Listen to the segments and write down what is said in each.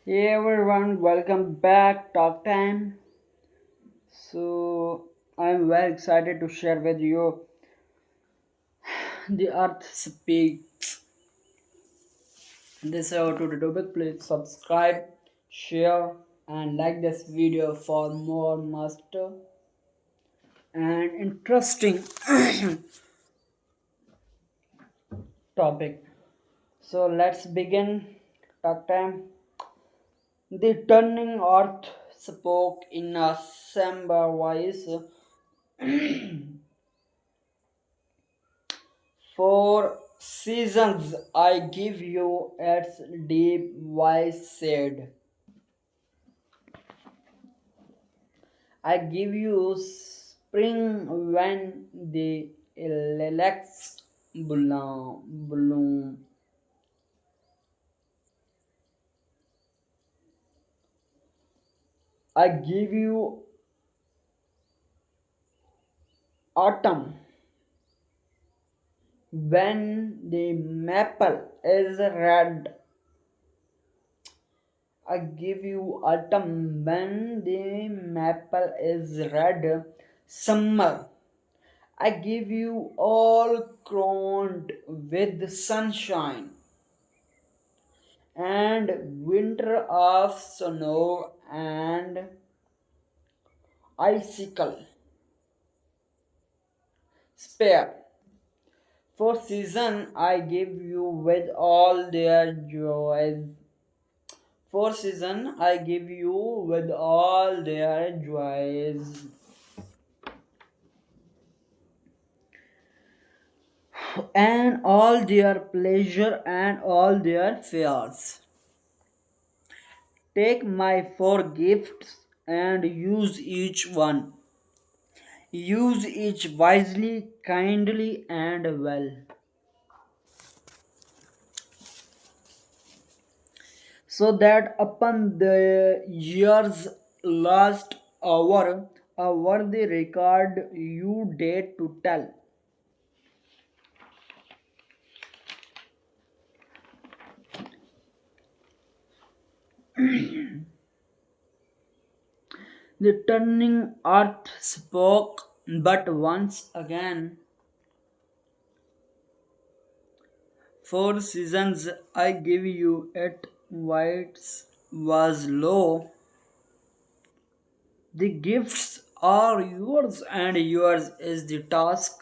Hey everyone, welcome back Talk Time. I'm very excited to share with you the Earth Speaks. This is our today topic. Please subscribe, share, and like this video for more master and interesting topic. So let's begin Talk Time. The turning Earth spoke in a somber voice. For seasons I give you, its deep voice said. I give you spring when the lilacs bloom. I give you autumn when the maple is red. I give you autumn when the maple is red. Summer I give you all crowned with sunshine and winter of snow and icicle. Spare. For season I give you with all their joys. For season I give you with all their joys and all their pleasure and all their fears. Take my four gifts and use each one. Use each wisely, kindly, and well, so that upon the years last hour, a worthy record you dare to tell. The turning earth spoke, but once again, four seasons I give you, at whites was low. The gifts are yours, and yours is the task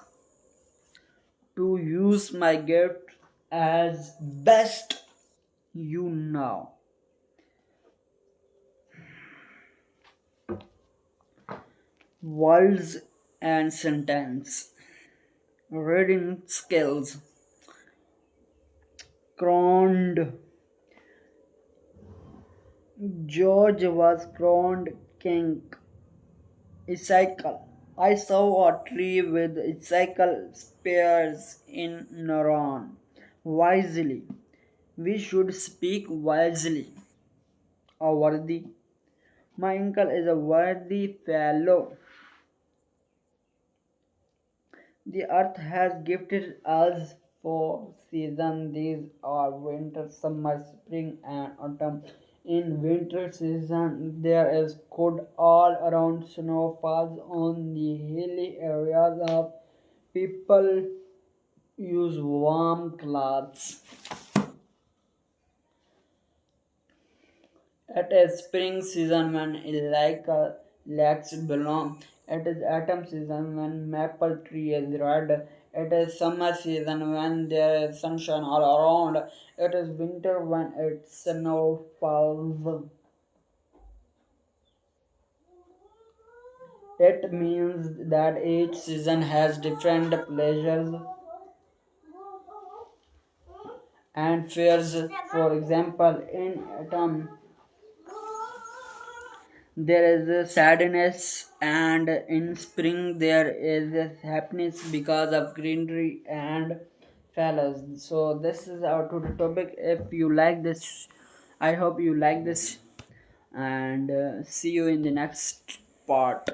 to use my gift as best you know. Words and sentence. Reading skills. Crowned. George was crowned king. Icicle. I saw a tree with icicle spears in Naran. Wisely. We should speak wisely. A worthy. My uncle is a worthy fellow. The earth has gifted us four seasons. These are winter, summer, spring, and autumn. In winter season, there is cold all around. Snow falls on the hilly areas of people use warm clothes. It is spring season when lakes bloom. It is autumn season when maple tree is red. It is summer season when there is sunshine all around. It is winter when it snow falls. It means that each season has different pleasures and fears. For example, in autumn there is a sadness, and in spring there is a happiness because of greenery and flowers. So this is our total topic. If you like this, I hope you like this, and see you in the next part.